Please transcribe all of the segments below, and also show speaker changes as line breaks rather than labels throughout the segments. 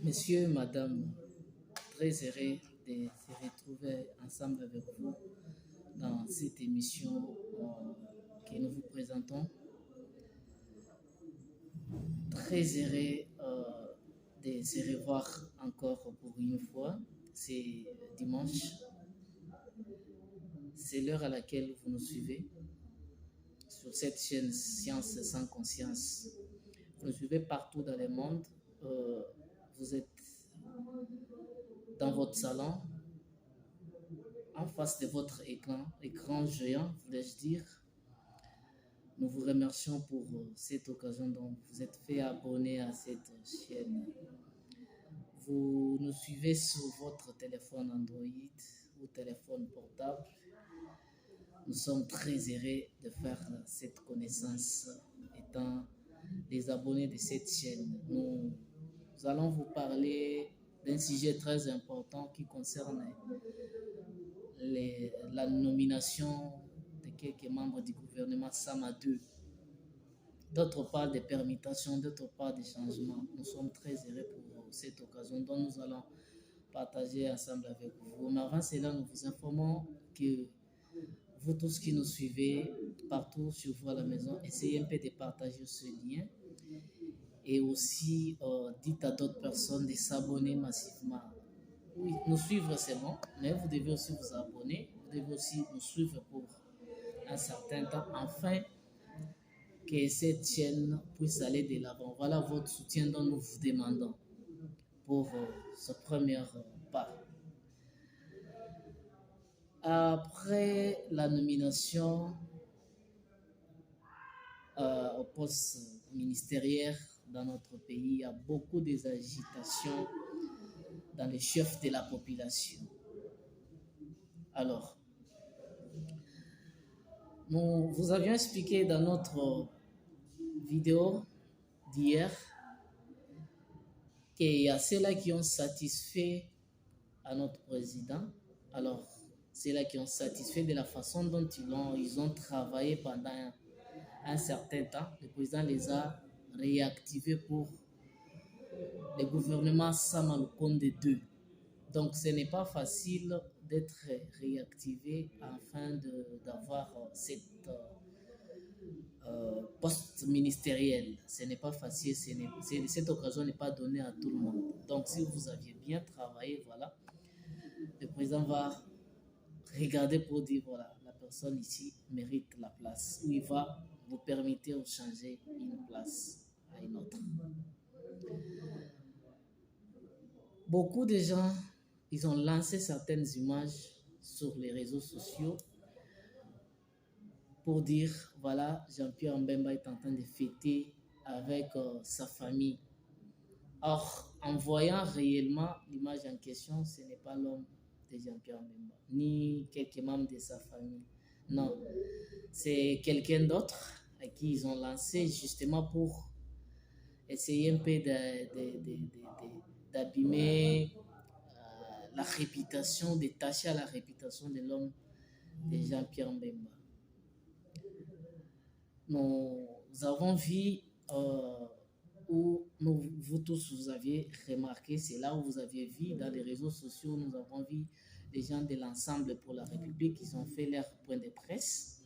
Monsieur, Madame, très heureux de se retrouver ensemble avec vous dans cette émission que nous vous présentons. Très heureux de se revoir encore pour une fois. C'est dimanche. C'est l'heure à laquelle vous nous suivez sur cette chaîne Science sans conscience. Vous nous suivez partout dans le monde. Vous êtes dans votre salon, en face de votre écran géant, voulais-je dire. Nous vous remercions pour cette occasion dont vous êtes fait abonner à cette chaîne. Vous nous suivez sur votre téléphone Android ou téléphone portable. Nous sommes très heureux de faire cette connaissance étant les abonnés de cette chaîne. Nous allons vous parler d'un sujet très important qui concerne la nomination de quelques membres du gouvernement Sama 2. D'autre part, des permutations, d'autre part, des changements. Nous sommes très heureux pour cette occasion dont nous allons partager ensemble avec vous. Mais avant cela, nous vous informons que vous tous qui nous suivez partout sur vous à la maison, essayez un peu de partager ce lien et aussi dites à d'autres personnes de s'abonner massivement. Oui, nous suivre c'est bon, mais vous devez aussi vous abonner, vous devez aussi nous suivre pour un certain temps, afin que cette chaîne puisse aller de l'avant. Voilà votre soutien dont nous vous demandons pour ce premier pas. Après la nomination au poste ministériel dans notre pays, il y a beaucoup d'agitations dans les chefs de la population. Alors, nous vous avions expliqué dans notre vidéo d'hier qu'il y a ceux-là qui ont satisfait à notre président. Alors, ceux-là qui ont satisfait de la façon dont ils ont travaillé pendant un certain temps. Le président les a réactivés pour le gouvernement Sama Lukonde 2. Donc, ce n'est pas facile d'être réactivé afin d'avoir cette poste ministériel. Ce n'est pas facile, cette occasion n'est pas donnée à tout le monde. Donc, si vous aviez bien travaillé, voilà, le président va regarder pour dire, voilà, la personne ici mérite la place. Ou il va vous permettre de changer une place à une autre. Beaucoup de gens, ils ont lancé certaines images sur les réseaux sociaux pour dire, voilà, Jean-Pierre Mbemba est en train de fêter avec sa famille. Or, en voyant réellement l'image en question, ce n'est pas l'homme de Jean-Pierre Mbemba, ni quelques membres de sa famille. Non, c'est quelqu'un d'autre à qui ils ont lancé justement pour essayer un peu d'abîmer la réputation, de tâcher à la réputation de l'homme de Jean-Pierre Mbemba. Nous avons vu où vous tous vous aviez remarqué, c'est là où vous aviez vu dans les réseaux sociaux, nous avons vu les gens de l'Ensemble pour la République, ils ont fait leur point de presse.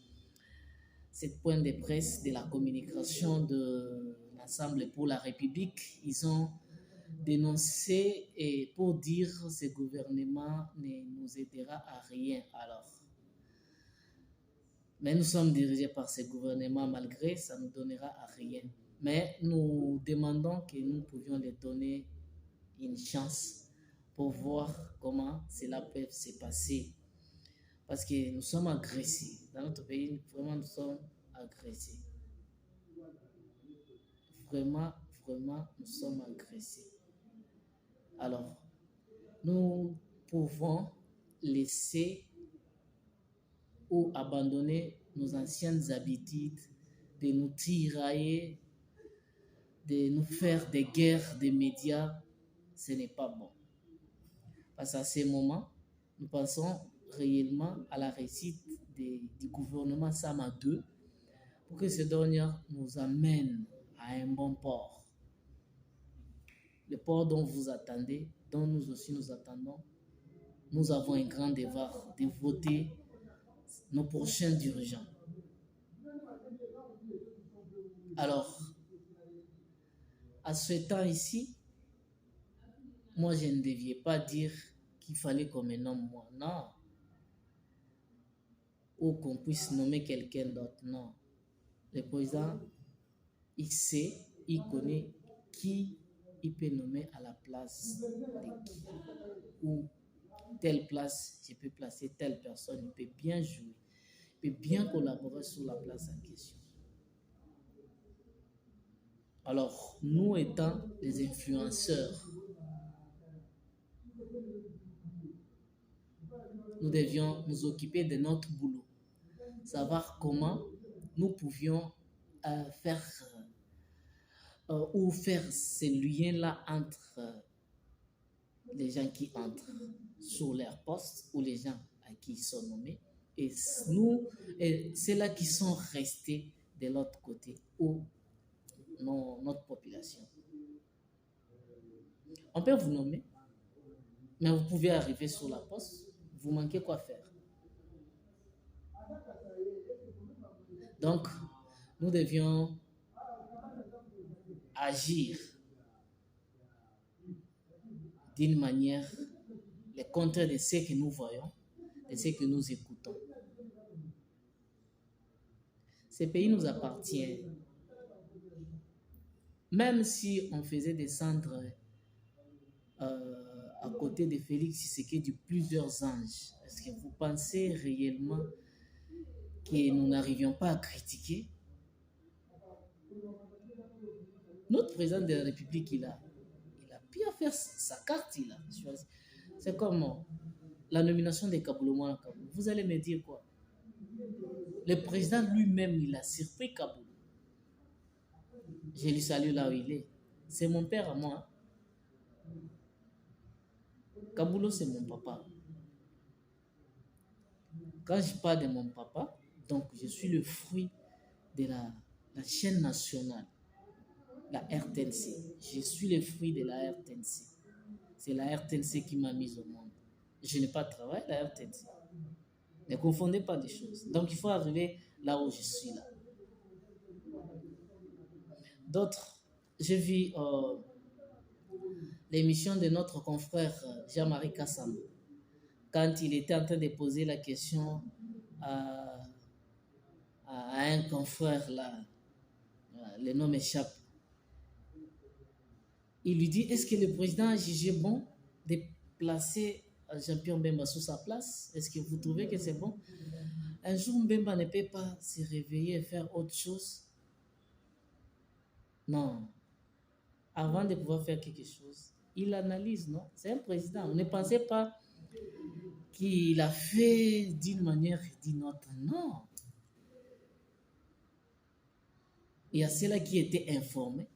Cette point de presse de la communication de l'Ensemble pour la République, ils ont dénoncé et pour dire que ce gouvernement ne nous aidera à rien. Alors, mais nous sommes dirigés par ce gouvernement, malgré ça ne nous donnera à rien. Mais nous demandons que nous pouvions leur donner une chance pour voir comment cela peut se passer. Parce que nous sommes agressés. Dans notre pays, vraiment, nous sommes agressés. Vraiment, nous sommes agressés. Alors, nous pouvons laisser ou abandonner nos anciennes habitudes de nous tirailler, de nous faire des guerres des médias. Ce n'est pas bon. Parce qu'à ce moment, nous pensons réellement à la réussite du gouvernement Sama 2 pour que ce dernier nous amène à un bon port. le port dont vous attendez, dont nous aussi nous attendons, nous avons un grand devoir de voter nos prochains dirigeants. Alors, à ce temps ici, moi, je ne devais pas dire qu'il fallait qu'on me nomme moi, non. Ou qu'on puisse nommer quelqu'un d'autre, non. Le président, il sait, il connaît qui il peut nommer à la place de qui. Ou telle place, je peux placer telle personne, il peut bien jouer, il peut bien collaborer sur la place en question. Alors, nous étant les influenceurs, nous devions nous occuper de notre boulot, savoir comment nous pouvions faire ou faire ces liens-là entre les gens qui entrent sur leur poste ou les gens à qui ils sont nommés et nous, et ceux-là qui sont restés de l'autre côté ou notre population. On peut vous nommer, mais vous pouvez arriver sur la poste, vous manquez quoi faire. Donc, nous devions agir d'une manière le contraire de ce que nous voyons, de ce que nous écoutons. Ce pays nous appartient. Même si on faisait descendre à côté de Félix Tshisekedi plusieurs anges, est-ce que vous pensez réellement que nous n'arrivions pas à critiquer? Notre président de la République, il a bien fait sa carte, il a choisi. C'est comme la nomination de Kaboul. Vous allez me dire quoi? Le président lui-même, il a surpris Kaboul. Je lui salue là où il est. C'est mon père à moi. Kaboulo, c'est mon papa. Quand je parle de mon papa, donc je suis le fruit de la chaîne nationale, la RTNC. Je suis le fruit de la RTNC. C'est la RTNC qui m'a mis au monde. Je n'ai pas travaillé à la RTNC. Ne confondez pas des choses. Donc il faut arriver là où je suis là. D'autres, j'ai vu l'émission de notre confrère Jean-Marie Kassam, quand il était en train de poser la question à un confrère là, le nom m'échappe. Il lui dit, est-ce que le président a jugé bon de placer Jean-Pierre Mbemba sous sa place? Est-ce que vous trouvez que c'est bon? Un jour, Mbemba ne peut pas se réveiller et faire autre chose? Non. Avant de pouvoir faire quelque chose, il analyse, non? C'est un président. On ne pensait pas qu'il a fait d'une manière ou d'une autre. Non. Il y a ceux-là qui étaient informés,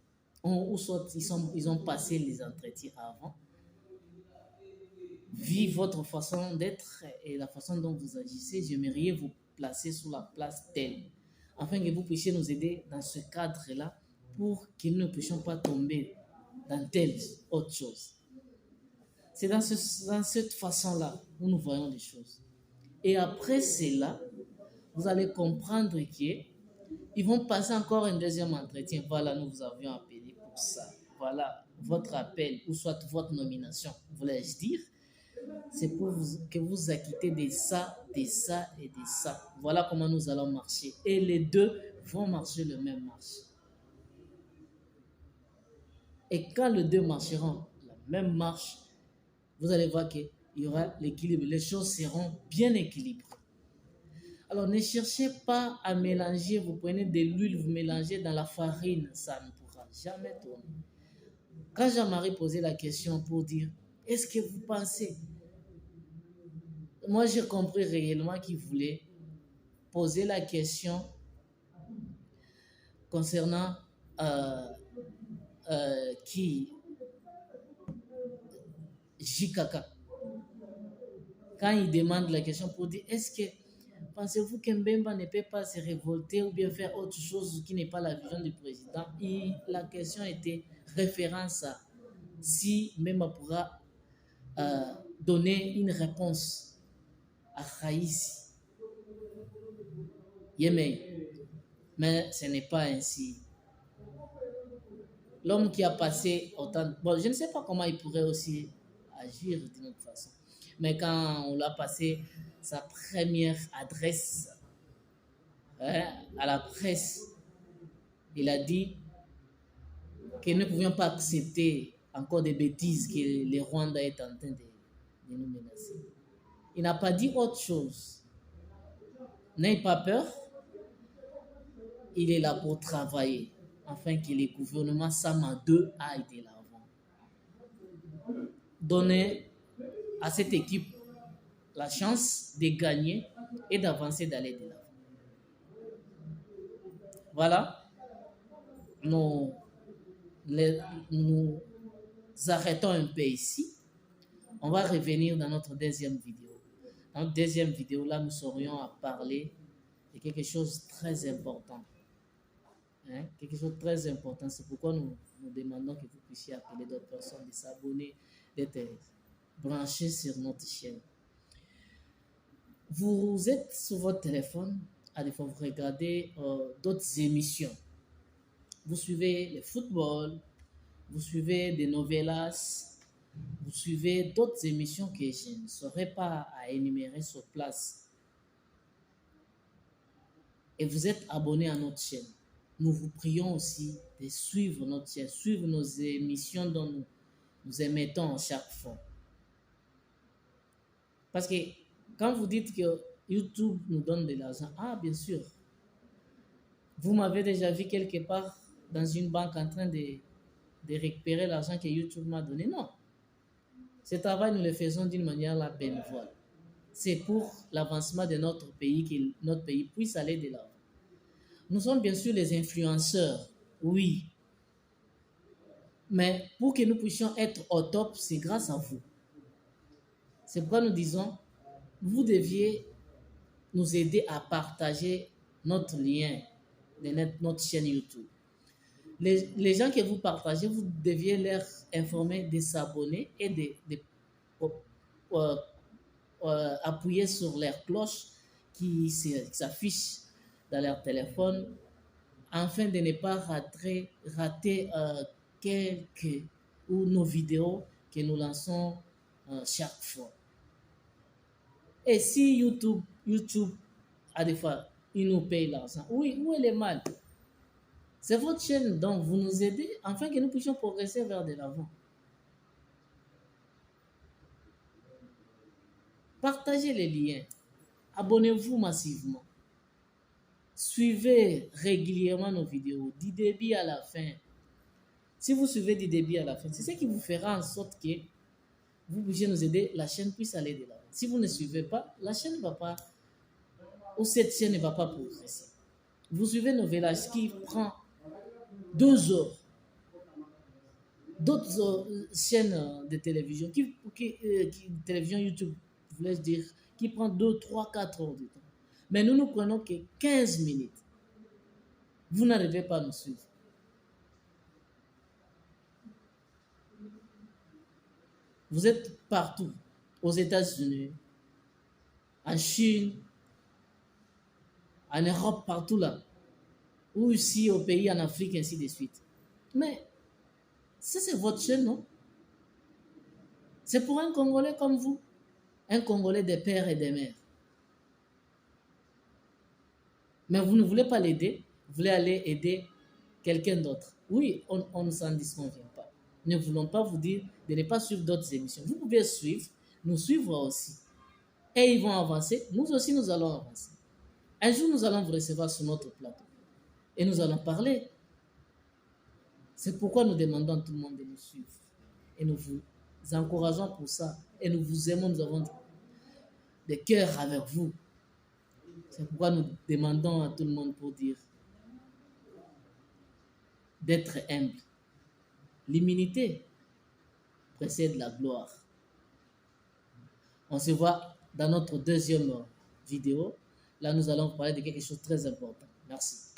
ou soit ils ont passé les entretiens avant, vu votre façon d'être et la façon dont vous agissez, j'aimerais vous placer sur la place telle, afin que vous puissiez nous aider dans ce cadre-là pour que nous ne puissions pas tomber dans telle autre chose. C'est dans cette façon-là où nous voyons les choses. Et après cela, vous allez comprendre qu'ils vont passer encore un deuxième entretien. Voilà, nous vous avions appelé pour ça. Voilà, votre appel ou soit votre nomination, voulais-je dire, c'est pour que vous acquittez de ça, de ça et de ça. Voilà comment nous allons marcher. Et les deux vont marcher le même marche. Et quand les deux marcheront la même marche, vous allez voir qu'il y aura l'équilibre. Les choses seront bien équilibrées. Alors, ne cherchez pas à mélanger. Vous prenez de l'huile, vous mélangez dans la farine. Ça ne pourra jamais tourner. Quand Jean-Marie posait la question pour dire, est-ce que vous pensez? Moi, j'ai compris réellement qu'il voulait poser la question concernant JKK. Quand il demande la question pour dire, est-ce que pensez-vous que Mbemba ne peut pas se révolter ou bien faire autre chose qui n'est pas la vision du président? Et la question était référence si même on pourra donner une réponse à Raïs. Yémen. Mais ce n'est pas ainsi. L'homme qui a passé autant... Bon, je ne sais pas comment il pourrait aussi agir d'une autre façon. Mais quand on l'a passé sa première adresse à la presse, il a dit que nous ne pouvions pas accepter encore des bêtises que les Rwandais est en train de nous menacer. Il n'a pas dit autre chose. N'ayez pas peur. Il est là pour travailler afin que le gouvernement Sama 2 aille de l'avant. Donner à cette équipe la chance de gagner et d'avancer, d'aller de l'avant. Voilà. Nous arrêtons un peu ici. On va revenir dans notre deuxième vidéo. Dans notre deuxième vidéo, là, nous serions à parler de quelque chose de très important. Quelque chose de très important. C'est pourquoi nous demandons que vous puissiez appeler d'autres personnes, de s'abonner, d'être branchés sur notre chaîne. Vous êtes sur votre téléphone, à des fois vous regardez d'autres émissions. Vous suivez le football, vous suivez des novellas, vous suivez d'autres émissions que je ne saurais pas à énumérer sur place. Et vous êtes abonné à notre chaîne. Nous vous prions aussi de suivre notre chaîne, suivre nos émissions dont nous émettons chaque fois. Parce que quand vous dites que YouTube nous donne de l'argent, bien sûr, vous m'avez déjà vu quelque part dans une banque en train de récupérer l'argent que YouTube m'a donné. Non. Ce travail, nous le faisons d'une manière bénévole. C'est pour l'avancement de notre pays, que notre pays puisse aller de l'avant. Nous sommes bien sûr les influenceurs, oui. Mais pour que nous puissions être au top, c'est grâce à vous. C'est pourquoi nous disons, vous deviez nous aider à partager notre lien de notre chaîne YouTube. Les gens que vous partagez, vous deviez leur informer de s'abonner et appuyer sur leur cloche qui s'affiche dans leur téléphone afin de ne pas rater quelques ou nos vidéos que nous lançons chaque fois. Et si YouTube à des fois, il nous paye l'argent, oui, où est le mal? C'est votre chaîne, donc vous nous aidez afin que nous puissions progresser vers de l'avant. Partagez les liens. Abonnez-vous massivement. Suivez régulièrement nos vidéos, du début à la fin. Si vous suivez du début à la fin, c'est ce qui vous fera en sorte que vous puissiez nous aider, la chaîne puisse aller de l'avant. Si vous ne suivez pas, la chaîne ne va pas, ou cette chaîne ne va pas progresser. Vous suivez nos villages qui prend 2 heures. D'autres chaînes de télévision, télévision YouTube, voulais-je dire, qui prend 2, 3, 4 heures de temps. Mais nous prenons que 15 minutes. Vous n'arrivez pas à nous suivre. Vous êtes partout, aux États-Unis, en Chine, en Europe, partout là, ou ici au pays, en Afrique, ainsi de suite. Mais ça, c'est votre chaîne, non? C'est pour un Congolais comme vous, un Congolais des pères et des mères. Mais vous ne voulez pas l'aider, vous voulez aller aider quelqu'un d'autre. Oui, on ne s'en disconvient pas. Nous ne voulons pas vous dire de ne pas suivre d'autres émissions. Vous pouvez suivre, nous suivre aussi. Et ils vont avancer, nous aussi nous allons avancer. Un jour, nous allons vous recevoir sur notre plateau. Et nous allons parler. C'est pourquoi nous demandons à tout le monde de nous suivre. Et nous vous encourageons pour ça. Et nous vous aimons, nous avons des cœurs avec vous. C'est pourquoi nous demandons à tout le monde pour dire d'être humble. L'humilité précède la gloire. On se voit dans notre deuxième vidéo. Là, nous allons parler de quelque chose de très important. Merci.